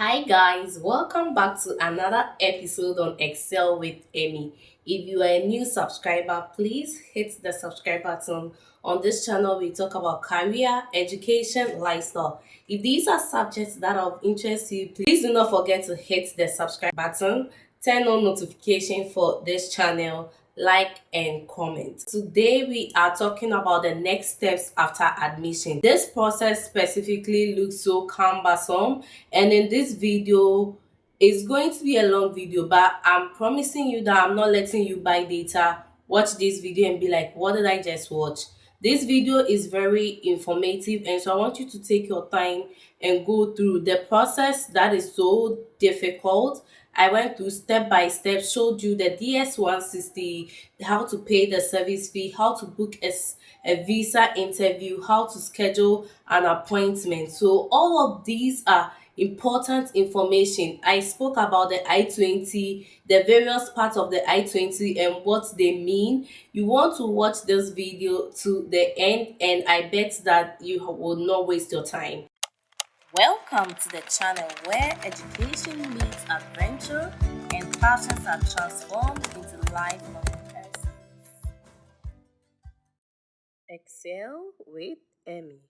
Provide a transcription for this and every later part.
Hi guys, welcome back to another episode on Excel with Amy. If you are a new subscriber, please hit the subscribe button. On this channel, we talk about career, education, lifestyle. If these are subjects that are of interest to you, please do not forget to hit the subscribe button, turn on notification for this channel, like and comment. Today we are talking about the next steps after admission. This process specifically looks so cumbersome, and in this video it's going to be a long video, but I'm promising you that I'm not letting you buy data, watch this video and be like, what did I just watch? This video is very informative, and so I want you to take your time and go through the process that is so difficult. I went through step by step, showed you the DS-160, how to pay the service fee, how to book a visa interview, how to schedule an appointment. So all of these are important information. I spoke about the I-20, the various parts of the I-20 and what they mean. You want to watch this video to the end, and I bet that you will not waste your time. Welcome to the channel where education meets adventure and passions are transformed into lifelong lessons. Excel with Emmy.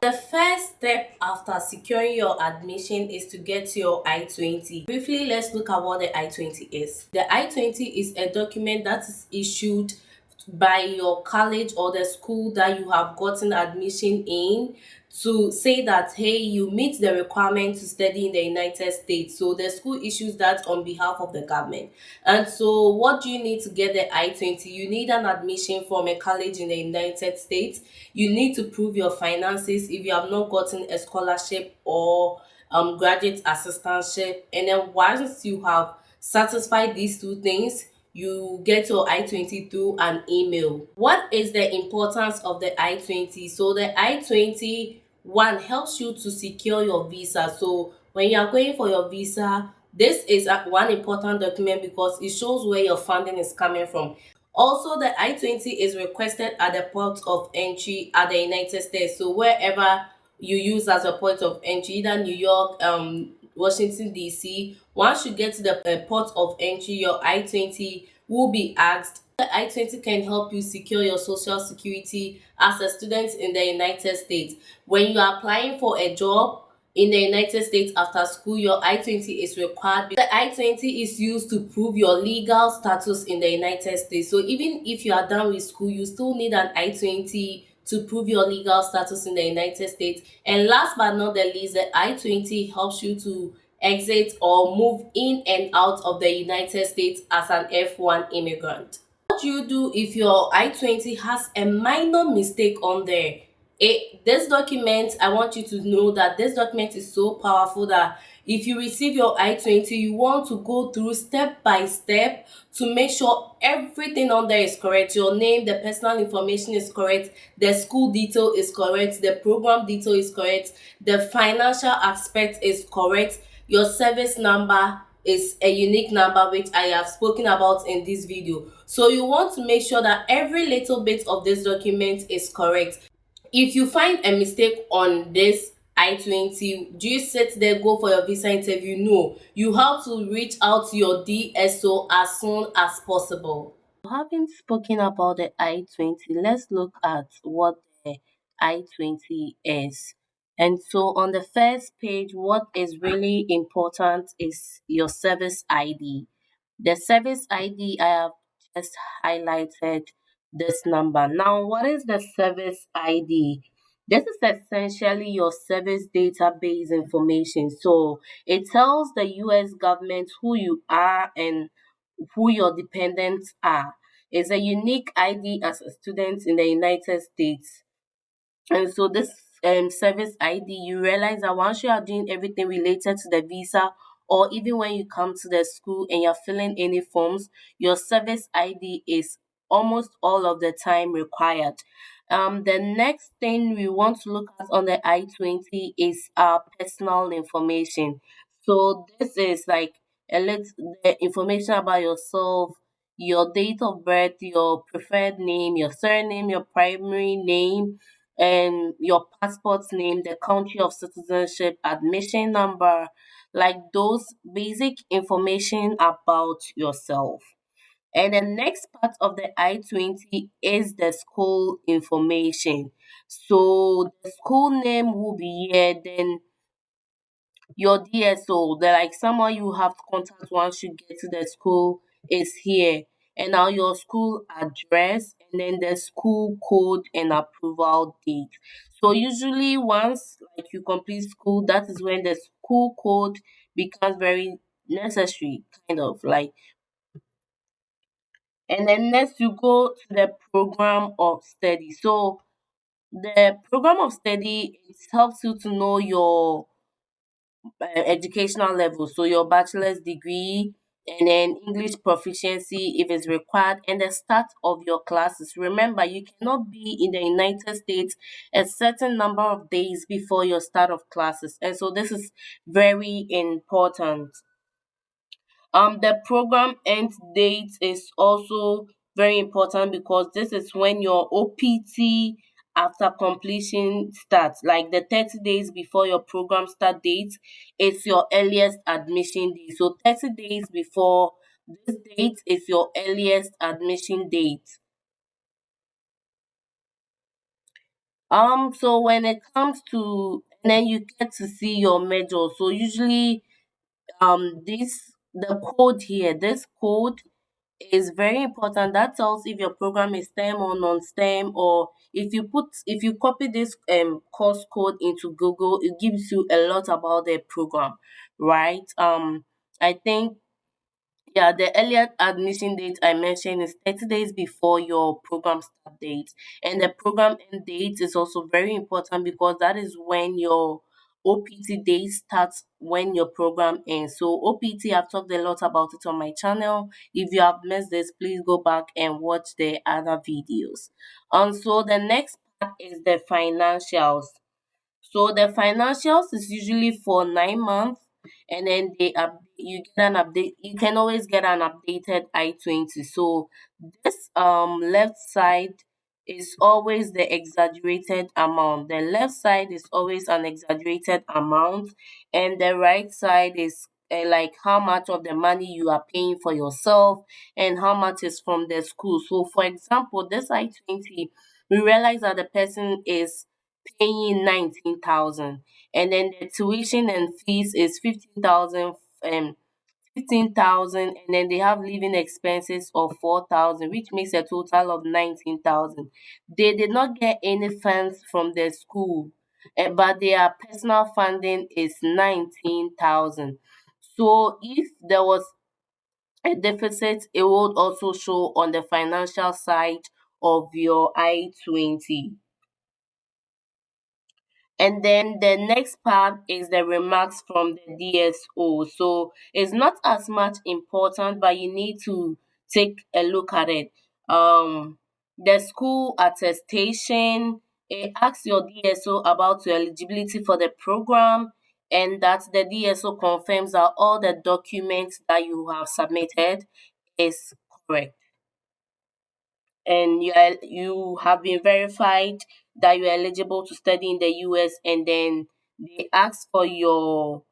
The first step after securing your admission is to get your I-20. Briefly, let's look at what the I-20 is. The I-20 is a document that is issued by your college or the school that you have gotten admission in to say that, hey, you meet the requirement to study in the United States. So the school issues that on behalf of the government. And so what do you need to get the I-20? You need an admission from a college in the United States. You need to prove your finances if you have not gotten a scholarship or graduate assistantship. And then once you have satisfied these two things, you get your I-20 through an email. What is the importance of the I-20? So the I-20 one helps you to secure your visa. So when you are going for your visa, this is one important document because it shows where your funding is coming from. Also, the I-20 is requested at the port of entry at the United States. So wherever you use as a point of entry, either New York, Washington DC, once you get to the port of entry, your I-20 will be asked. The I-20 can help you secure your social security as a student in the United States. When you are applying for a job in the United States after school, your I-20 is required. The I-20 is used to prove your legal status in the United States. So even if you are done with school, you still need an I-20 to prove your legal status in the United States. And last but not the least, the I-20 helps you to exit or move in and out of the United States as an F1 immigrant. What do you do if your I-20 has a minor mistake on there? This document, I want you to know that this document is so powerful that if you receive your I-20, you want to go through step by step to make sure everything on there is correct. Your name, the personal information is correct, the school detail is correct, the program detail is correct, the financial aspect is correct, your service number is a unique number which I have spoken about in this video. So you want to make sure that every little bit of this document is correct. If you find a mistake on this I-20, do you sit there, go for your visa interview? No, you have to reach out to your DSO as soon as possible. Having spoken about the I-20, let's look at what the I-20 is. And so on the first page, what is really important is your service ID. The service ID, I have just highlighted this number. Now, what is the service ID? This is essentially your service database information. So it tells the US government who you are and who your dependents are. It's a unique ID as a student in the United States. And so this service ID, you realize that once you are doing everything related to the visa, or even when you come to the school and you're filling any forms, your service ID is almost all of the time required. The next thing we want to look at on the I-20 is our personal information. So this is like the information about yourself, your date of birth, your preferred name, your surname, your primary name, and your passport's name, the country of citizenship, admission number, like those basic information about yourself. And the next part of the I-20 is the school information. So the school name will be here, then your DSO, the like someone you have to contact once you get to the school is here. And now your school address and then the school code and approval date. So usually once like you complete school, that is when the school code becomes very necessary, kind of like. And then next you go to the program of study. So the program of study, it helps you to know your educational level. So your bachelor's degree and then English proficiency if it's required and the start of your classes. Remember, you cannot be in the United States a certain number of days before your start of classes. And so this is very important. The program end date is also very important because this is when your OPT after completion starts. Like the 30 days before your program start date, it's your earliest admission date. So 30 days before this date is your earliest admission date. So when it comes to, and then you get to see your major. So usually this the code here, this code is very important. That tells if your program is STEM or non-STEM, or if you copy this course code into Google, it gives you a lot about the program, right? I think yeah, the earlier admission date I mentioned is 30 days before your program start date. And the program end date is also very important because that is when your OPT date starts when your program ends. So OPT, I've talked a lot about it on my channel. If you have missed this, please go back and watch the other videos. So the next part is the financials. So the financials is usually for 9 months, and then you get an update. You can always get an updated I-20. So this left side is always the exaggerated amount. The left side is always an exaggerated amount, and the right side is like how much of the money you are paying for yourself and how much is from the school. So for example, this I-20, we realize that the person is paying 19,000, and then the tuition and fees is 15,000, 15,000, and then they have living expenses of 4,000, which makes a total of 19,000. They did not get any funds from the school, but their personal funding is 19,000. So if there was a deficit, it would also show on the financial side of your I-20. And then the next part is the remarks from the DSO. So it's not as much important, but you need to take a look at it. The school attestation, it asks your DSO about your eligibility for the program, and that the DSO confirms that all the documents that you have submitted is correct, and you have been verified that you're eligible to study in the US, and then they ask for your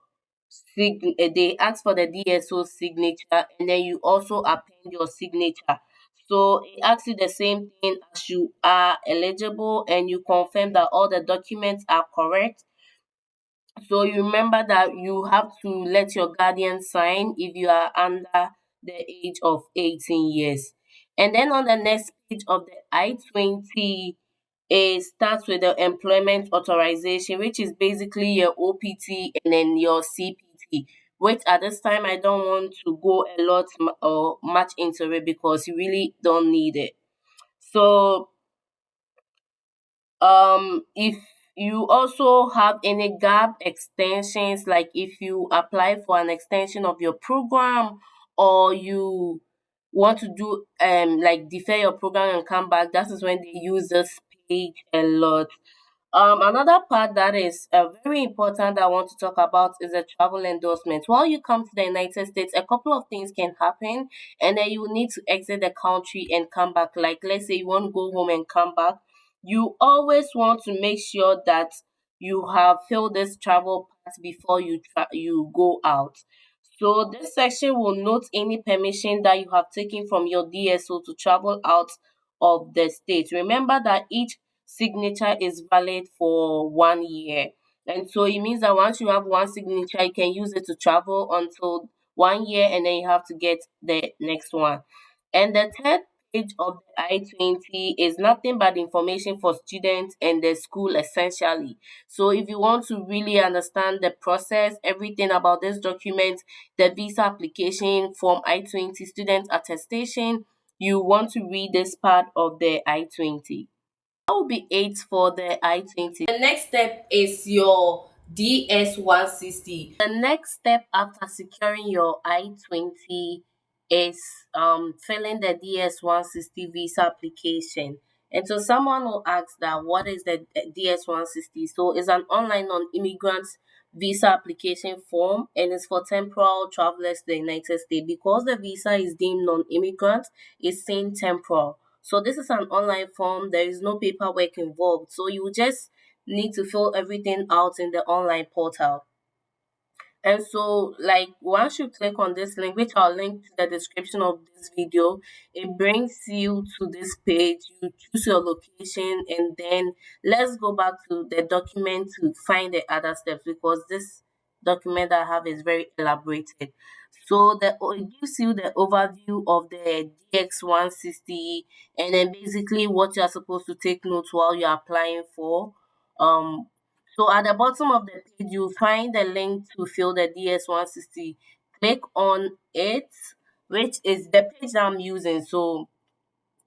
they ask for the DSO signature, and then you also append your signature. So it asks you the same thing as you are eligible, and you confirm that all the documents are correct. So you remember that you have to let your guardian sign if you are under the age of 18 years. And then on the next page of the I-20, it starts with the employment authorization, which is basically your OPT and then your CPT. Which at this time I don't want to go a lot or much into it because you really don't need it. So if you also have any gap extensions, like if you apply for an extension of your program, or you want to do like defer your program and come back, that is when they use this page a lot. Another part that is very important that I want to talk about is the travel endorsement. While you come to the United States, a couple of things can happen, and then you need to exit the country and come back. Like, let's say you want to go home and come back, You always want to make sure that you have filled this travel part before you go out. So this section will note any permission that you have taken from your DSO to travel out of the state. Remember that each signature is valid for 1 year. And so it means that once you have one signature, you can use it to travel until 1 year, and then you have to get the next one. And the third page of the I-20 is nothing but information for students and the school essentially. So if you want to really understand the process, everything about this document, the visa application form I-20 student attestation, you want to read this part of the I-20. That will be it for the I-20. The next step is your DS-160. The next step after securing your I-20 is filling the DS-160 visa application. And so someone will ask that what is the DS-160? So it's an online non-immigrant visa application form, and it's for temporal travelers to the United States. Because the visa is deemed non-immigrant, it's saying temporal. So this is an online form. There is no paperwork involved. So you just need to fill everything out in the online portal. And so, like, once you click on this link, which I'll link to the description of this video, it brings you to this page. You choose your location, and then let's go back to the document to find the other steps, because this document I have is very elaborated. So it gives you the overview of the DX-160, and then basically what you are supposed to take notes while you're applying for. Um, so at the bottom of the page, you'll find the link to fill the DS-160. Click on it, which is the page I'm using. So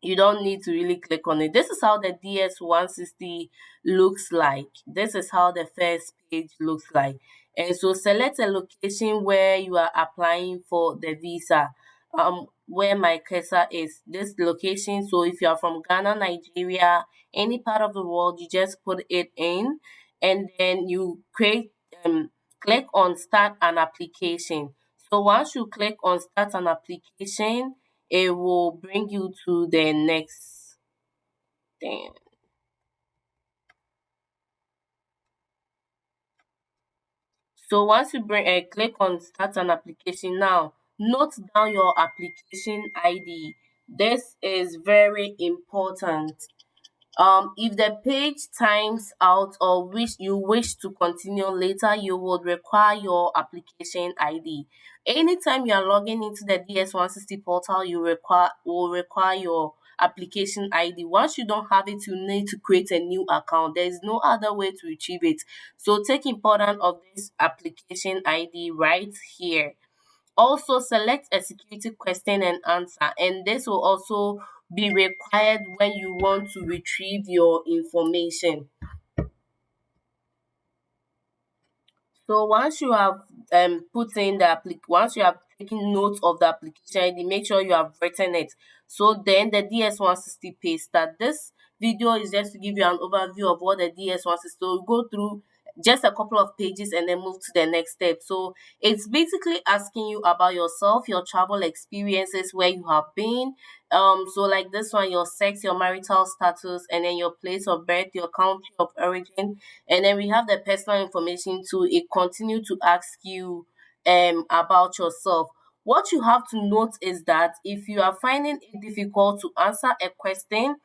you don't need to really click on it. This is how the DS-160 looks like. This is how the first page looks like. And so select a location where you are applying for the visa. Where my cursor is, this location. So if you are from Ghana, Nigeria, any part of the world, you just put it in, and then you click on start an application. So once you click on start an application, it will bring you to the next thing. So once you click on start an application, now note down your application ID. This is very important. If the page times out or wish to continue later, you would require your application ID. Anytime you are logging into the DS-160 portal, you will require your application ID. Once you don't have it, you need to create a new account. There is no other way to retrieve it. So take important of this application ID right here. Also, select a security question and answer, and this will also be required when you want to retrieve your information. So once you have put in once you have taken note of the application ID, make sure you have written it. So then the DS-160 page start. This video is just to give you an overview of what the DS-160. So we'll go through just a couple of pages and then move to the next step. So it's basically asking you about yourself, your travel experiences, where you have been. So like this one, your sex, your marital status, and then your place of birth, your country of origin, and then we have the personal information too. It continue to ask you about yourself. What you have to note is that if you are finding it difficult to answer a question,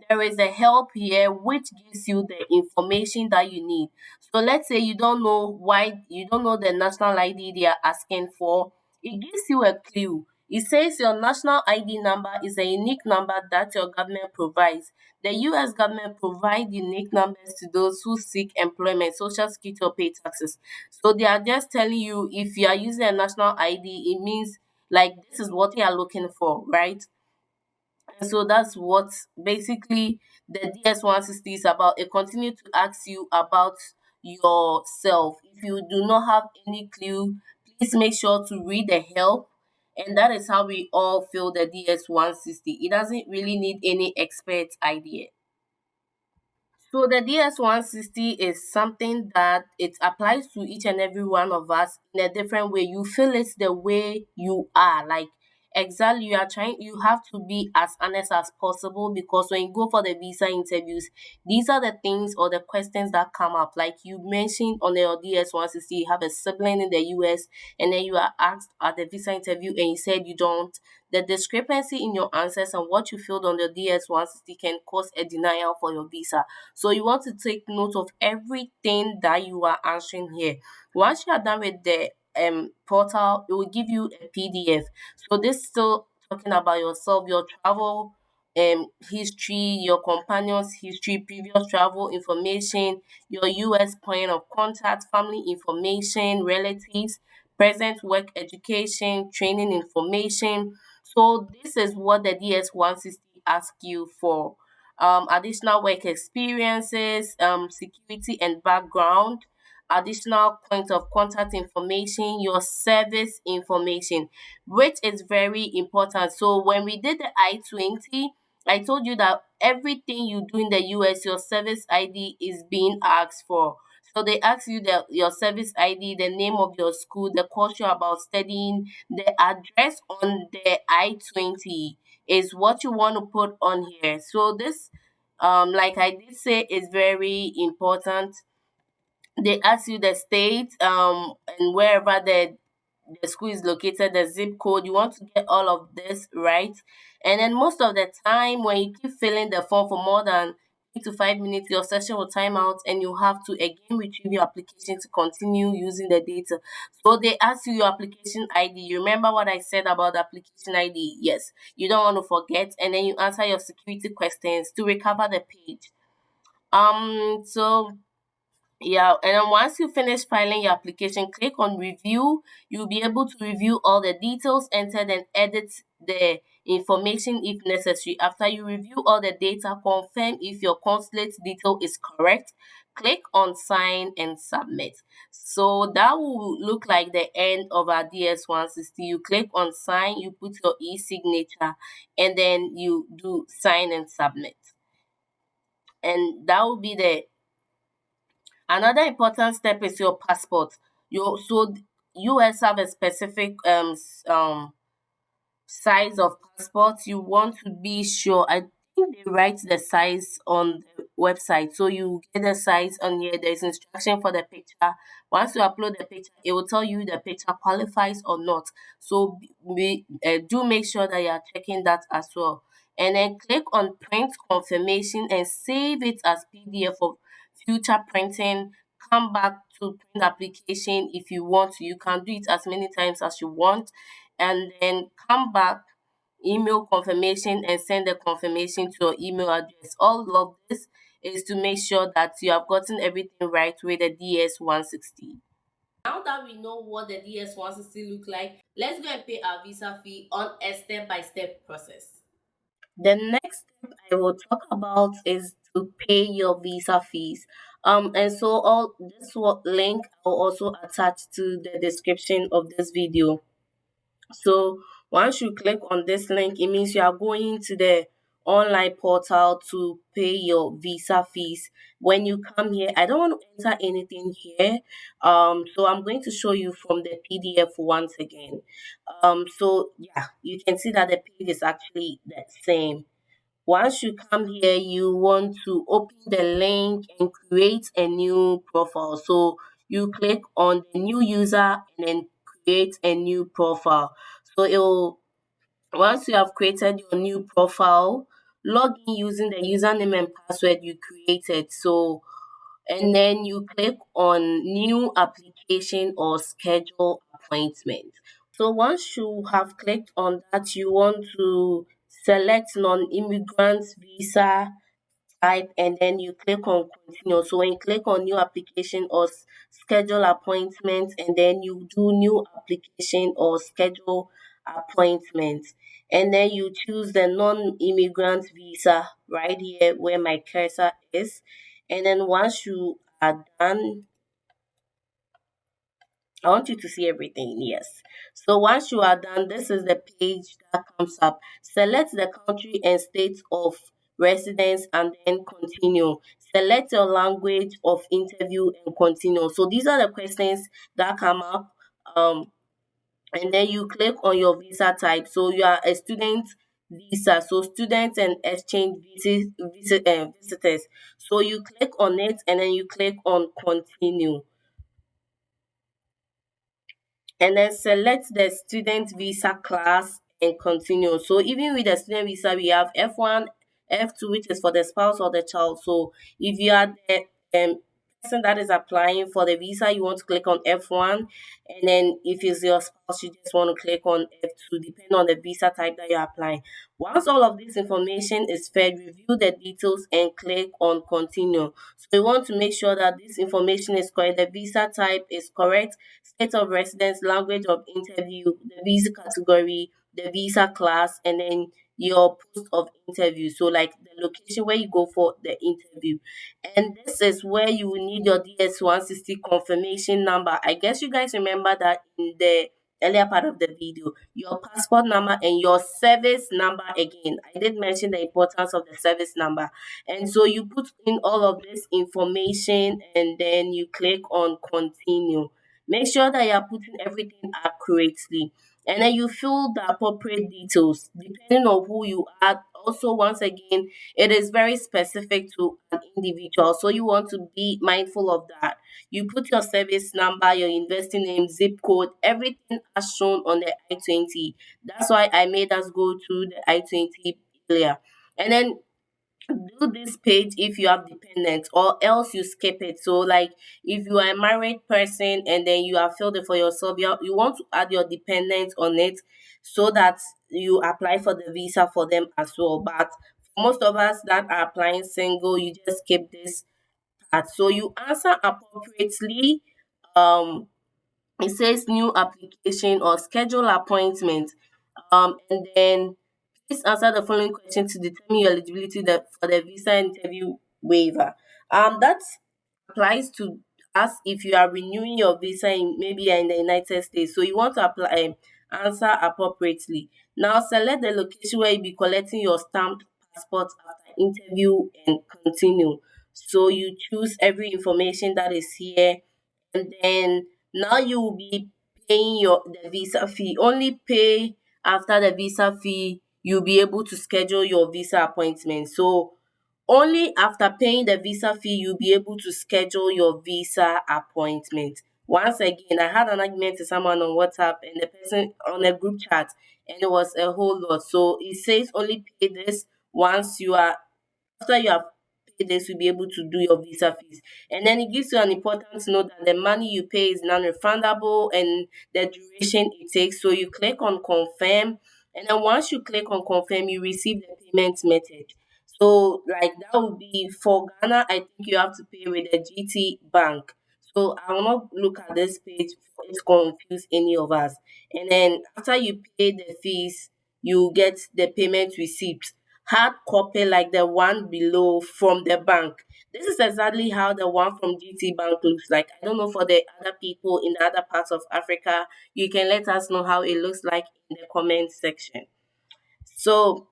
there is a help here which gives you the information that you need. So let's say you don't know the national ID they are asking for. It gives you a clue. It says your national ID number is a unique number that your government provides. The US government provides unique numbers to those who seek employment, social security, or pay taxes. So they are just telling you, if you are using a national ID, it means like this is what they are looking for, right? And so that's what basically the DS-160 is about. It continues to ask you about yourself. If you do not have any clue, please make sure to read the help. And that is how we all fill the DS-160. It doesn't really need any expert idea. So the DS-160 is something that it applies to each and every one of us in a different way. You feel it the way you are. Like exactly, you have to be as honest as possible, because when you go for the visa interviews, these are the things or the questions that come up. Like you mentioned on your DS-160, you have a sibling in the US, and then you are asked at the visa interview and you said you don't. The discrepancy in your answers and what you filled on the DS-160 can cause a denial for your visa. So you want to take note of everything that you are answering here. Once you are done with the portal, it will give you a PDF. So this still talking about yourself, your travel history, your companion's history, previous travel information, your US point of contact, family information, relatives, present work, education, training information. So this is what the DS-160 asks you for. Additional work experiences, security and background, additional point of contact information, your service information, which is very important. So when we did the I-20, I told you that everything you do in the US, your service ID is being asked for. So they ask you your service ID, the name of your school, the course you're about studying, the address on the I-20 is what you want to put on here. So this, like I did say, is very important. They ask you the state and wherever the school is located, the zip code. You want to get all of this right. And then most of the time when you keep filling the form for more than 3 to 5 minutes, your session will time out and you have to again retrieve your application to continue using the data. So they ask you your application ID. You remember what I said about the application ID? Yes, you don't want to forget. And then you answer your security questions to recover the page. So yeah, and then once you finish filing your application, click on review. You'll be able to review all the details entered and edit the information if necessary. After you review all the data, confirm if your consulate detail is correct. Click on sign and submit. So that will look like the end of our DS-160. You click on sign, you put your e-signature, and then you do sign and submit. And that will be the Another important step is your passport. US have a specific size of passport. You want to be sure. I think they write the size on the website, so you get the size on here. There's instruction for the picture. Once you upload the picture, it will tell you the picture qualifies or not. So do make sure that you are checking that as well. And then click on print confirmation and save it as PDF for future printing. Come back to print application if you want to. You can do it as many times as you want, and then come back, email confirmation, and send the confirmation to your email address. All of this is to make sure that you have gotten everything right with the DS-160. Now that we know what the DS-160 look like, let's go and pay our visa fee on a step-by-step process. The next step I will talk about is to pay your visa fees. And so all this link I'll also attach to the description of this video. So once you click on this link, it means you are going to the online portal to pay your visa fees. When you come here, I don't want to enter anything here. So I'm going to show you from the PDF once again. So yeah, you can see that the page is actually the same. Once you come here, you want to open the link and create a new profile. So you click on the new user and then create a new profile. So it will Once you have created your new profile, log in using the username and password you created. So and then you click on new application or schedule appointment. So once you have clicked on that, you want to select non-immigrant visa type, and then you click on continue. So when you click on new application or schedule appointment, and then you do new application or schedule appointment, and then you choose the non-immigrant visa right here where my cursor is. And then once you are done, I want you to see everything. Yes. So once you are done, this is the page that comes up. Select the country and state of residence and then continue. Select your language of interview and continue. So these are the questions that come up. Um, and then you click on your visa type. So you are a student visa, so students and exchange visitors. So you click on it and then you click on continue, and then select the student visa class and continue. So even with the student visa, we have F1, F2, which is for the spouse or the child. So if you are the person that is applying for the visa, you want to click on F1, and then if it's your spouse, you just want to click on F2, depending on the visa type that you're applying. Once all of this information is fed, review the details and click on continue. So you want to make sure that this information is correct, the visa type is correct, state of residence, language of interview, the visa category, the visa class, and then your post of interview. So, like the location where you go for the interview. And this is where you will need your DS-160 confirmation number. I guess you guys remember that in the earlier part of the video, your passport number and your service number again. I did mention the importance of the service number. And so you put in all of this information and then you click on continue. Make sure that you are putting everything accurately. And then you fill the appropriate details depending on who you are. Also, once again, it is very specific to an individual. So you want to be mindful of that. You put your service number, your investing name, zip code, everything as shown on the I-20. That's why I made us go through the I-20 earlier. And then do this page if you have dependents, or else you skip it. So like if you are a married person and then you have filled it for yourself, you want to add your dependents on it so that you apply for the visa for them as well. But for most of us that are applying single, you just skip this part. So you answer appropriately. Um it says new application or schedule appointment. And then please answer the following question to determine your eligibility for the visa interview waiver. That applies to us if you are renewing your visa in, maybe you're in the United States. So you want to apply, answer appropriately. Now select the location where you'll be collecting your stamped passport after interview and continue. So you choose every information that is here, and then now you will be paying the visa fee. Only pay after the visa fee you'll be able to schedule your visa appointment. So only after paying the visa fee you'll be able to schedule your visa appointment. Once again, I had an argument with someone on WhatsApp and the person on a group chat, and it was a whole lot. So it says only pay this once you are after you have paid this, you'll be able to do your visa fees. And then it gives you an important note that the money you pay is non-refundable and the duration it takes. So you click on confirm, and then once you click on confirm, you receive the payment method. So like that would be for Ghana, I think you have to pay with the GT Bank. So I will not look at this page for it to confuse any of us. And then after you pay the fees, you get the payment receipt, hard copy like the one below from the bank. This is exactly how the one from GT Bank looks like. I don't know for the other people in the other parts of Africa. You can let us know how it looks like in the comment section. So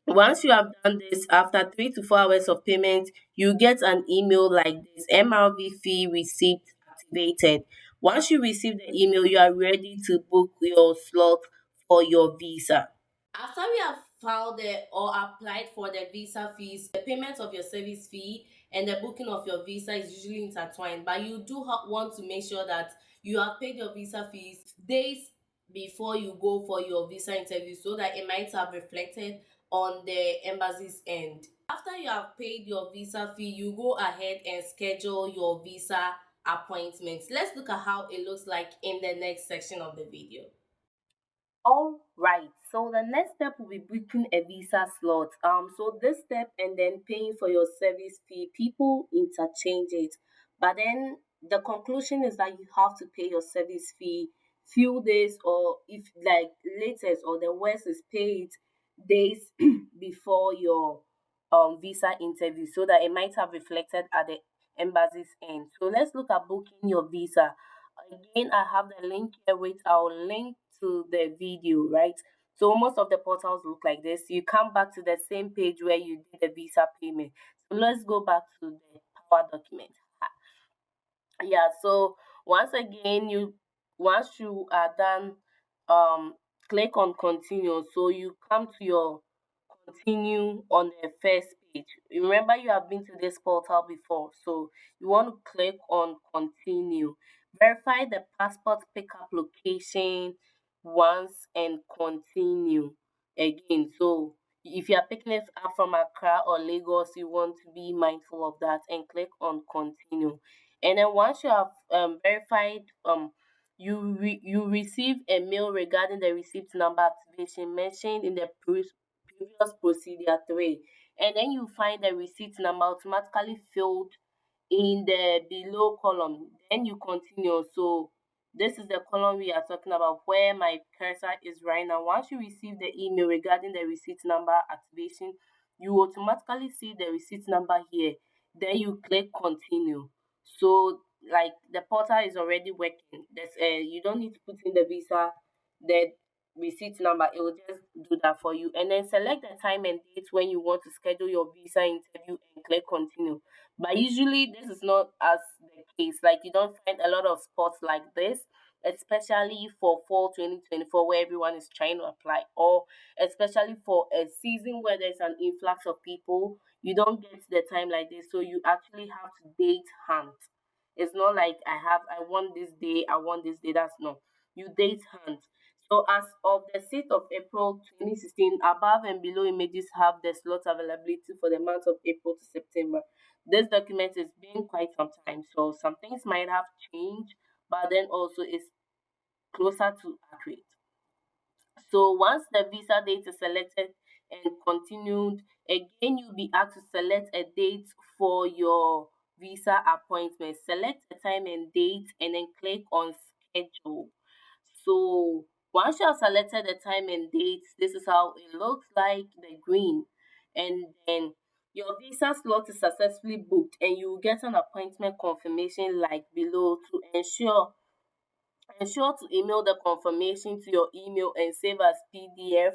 once you have done this, after 3 to 4 hours of payment, you get an email like this: MRV fee receipt activated. Once you receive the email, you are ready to book your slot for your visa. After we have filed or applied for the visa fees, the payment of your service fee and the booking of your visa is usually intertwined, but you do want to make sure that you have paid your visa fees days before you go for your visa interview so that it might have reflected on the embassy's end. After you have paid your visa fee, you go ahead and schedule your visa appointments. Let's look at how it looks like in the next section of the video. All right. So the next step will be booking a visa slot. So this step and then paying for your service fee, people interchange it. But then the conclusion is that you have to pay your service fee few days, or if like latest or the worst is paid days before your visa interview so that it might have reflected at the embassy's end. So let's look at booking your visa. Again, I have the link here with our link to the video, right? So most of the portals look like this. You come back to the same page where you did the visa payment. So let's go back to the power document. Yeah, so once again, once you are done um click on continue. So you come to your continue on the first page. Remember, you have been to this portal before, so you want to click on continue. Verify the passport pickup location once and continue again. So if you are picking it up from Accra or Lagos, you want to be mindful of that and click on continue. And then once you have verified, you receive a mail regarding the receipt number activation mentioned in the previous procedure 3, and then you find the receipt number automatically filled in the below column. Then you continue. So this is the column we are talking about where my cursor is right now. Once you receive the email regarding the receipt number activation, you automatically see the receipt number here. Then you click continue. So like the portal is already working. You don't need to put in the visa, the receipt number. It will just do that for you. And then select the time and date when you want to schedule your visa interview and click continue. But usually this is not as the case. Like you don't find a lot of spots like this, especially for fall 2024 where everyone is trying to apply, or especially for a season where there's an influx of people. You don't get the time like this, so you actually have to date hunt. It's not like I want this day, I want this day. That's no. You date hunt. So as of the 6th of April 2016, above and below images have the slot availability for the month of April to September. This document is been quite some time, so some things might have changed, but then also it's closer to accurate. So once the visa date is selected and continued, again you'll be asked to select a date for your visa appointment. Select the time and date and then click on schedule. So once you have selected the time and date, this is how it looks like, the green. And then your visa slot is successfully booked and you will get an appointment confirmation like below. To ensure to email the confirmation to your email and save as PDF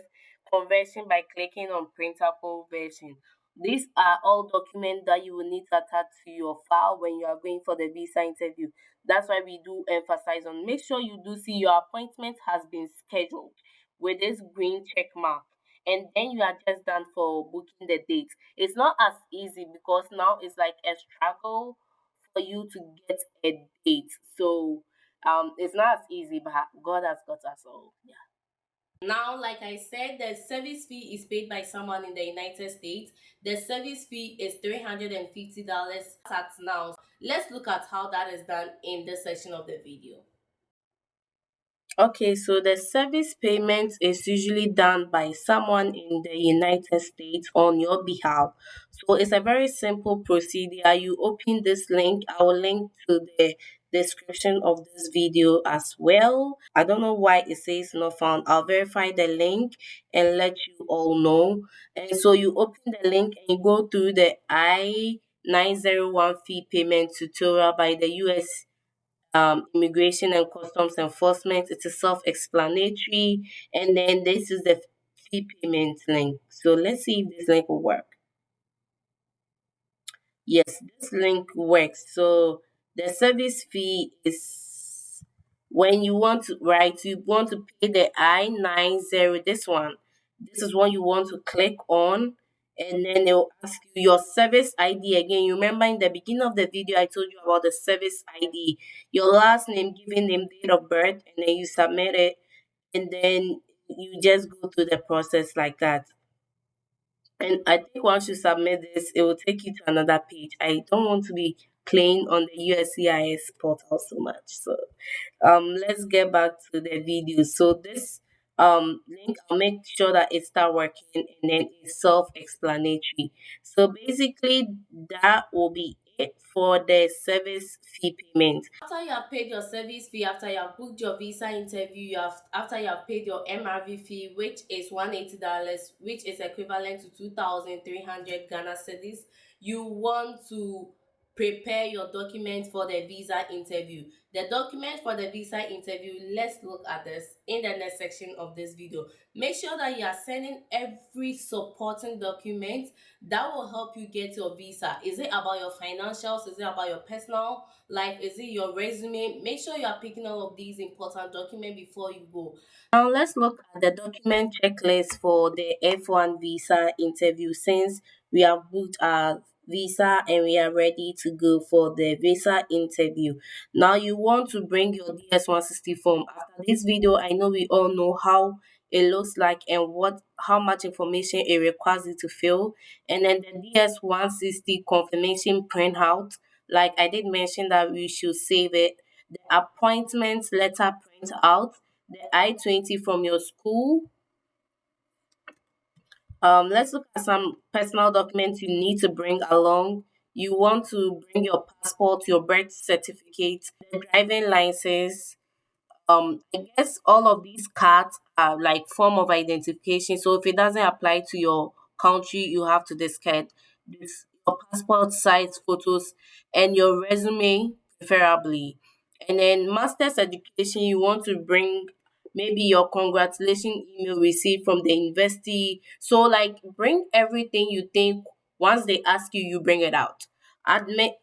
conversion by clicking on printable version. These are all documents that you will need to attach to your file when you are going for the visa interview. That's why we do emphasize on make sure you do see your appointment has been scheduled with this green check mark. And then you are just done for booking the date. It's not as easy because now it's like a struggle for you to get a date. So it's not as easy, but God has got us all. Yeah. Now, like I said, the service fee is paid by someone in the United States. The service fee is $350 tax now. Let's look at how that is done in this section of the video. Okay, so the service payment is usually done by someone in the United States on your behalf. So it's a very simple procedure. You open this link. I will link to the description of this video as well. I don't know why it says not found. I'll verify the link and let you all know. And so you open the link and you go through the I-901 fee payment tutorial by the US Immigration and Customs Enforcement. It is self-explanatory. And then this is the fee payment link. So let's see if this link will work. Yes, this link works. So the service fee is when you want to write, you want to pay the I-90, this one. This is one you want to click on, and then they'll ask you your service ID again. You remember in the beginning of the video, I told you about the service ID, your last name, given name, date of birth, and then you submit it, and then you just go through the process like that. And I think once you submit this, it will take you to another page. I don't want to be playing on the USCIS portal so much. So let's get back to the video. So this link, I'll make sure that it start working, and then it's self-explanatory. So basically that will be it for the service fee payment. After you have paid your service fee, after you have booked your visa interview, after you have paid your MRV fee, which is $180, which is equivalent to 2,300 Ghana cedis, you want to prepare your documents for the visa interview. The documents for the visa interview, let's look at this in the next section of this video. Make sure that you are sending every supporting document that will help you get your visa. Is it about your financials? Is it about your personal life? Is it your resume? Make sure you are picking all of these important documents before you go. Now let's look at the document checklist for the F1 visa interview, since we have booked our visa and we are ready to go for the visa interview. Now you want to bring your DS-160 form. After this video, I know we all know how it looks like and how much information it requires you to fill. And then the DS-160 confirmation printout, like I did mention that we should save it. The appointment letter printout, the I-20 from your school. Let's look at some personal documents you need to bring along. You want to bring your passport, your birth certificate, the driving license. I guess all of these cards are like form of identification. So if it doesn't apply to your country, you have to discard this, your passport size photos and your resume preferably. And then master's education, you want to bring maybe your congratulation email received from the university. So like bring everything you think once they ask you, you bring it out. Admit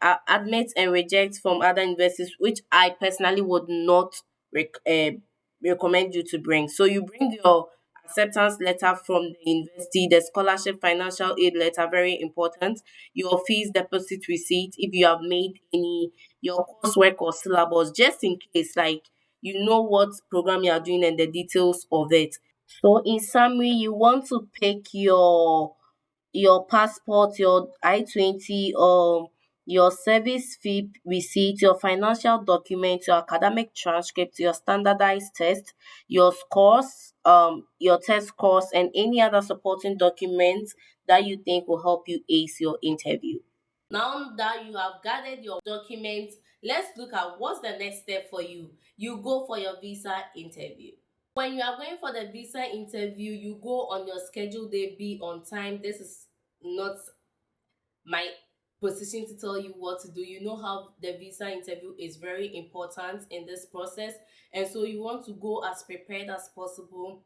and reject from other universities, which I personally would not recommend you to bring. So you bring your acceptance letter from the university, the scholarship financial aid letter, very important, your fees deposit receipt if you have made any, your coursework or syllabus, just in case, like you know what program you are doing and the details of it. So in summary, you want to pick your passport, your I-20, your service fee receipt, your financial document, your academic transcript, your standardized test, your scores, your test scores, and any other supporting documents that you think will help you ace your interview. Now that you have gathered your documents, let's look at what's the next step for you. You go for your visa interview. When you are going for the visa interview, you go on your schedule day, be on time. This is not my position to tell you what to do. You know how the visa interview is very important in this process, and so you want to go as prepared as possible.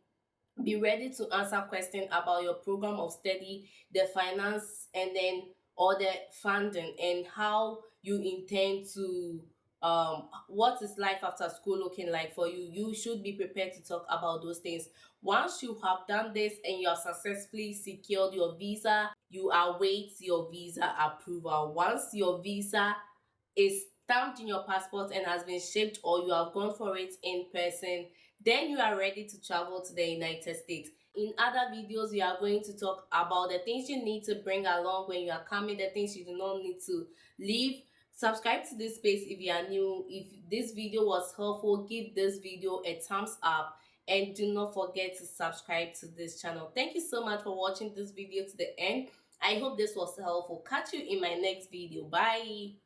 Be ready to answer questions about your program of study, the finance, and then all the funding and how you intend to what is life after school looking like for you. You should be prepared to talk about those things. Once you have done this and you have successfully secured your visa, you await your visa approval. Once your visa is stamped in your passport and has been shipped, or you have gone for it in person, then you are ready to travel to the United States. In other videos, we are going to talk about the things you need to bring along when you are coming, the things you do not need to leave. Subscribe to this space if you are new. If this video was helpful, give this video a thumbs up and do not forget to subscribe to this channel. Thank you so much for watching this video to the end. I hope this was helpful. Catch you in my next video. Bye.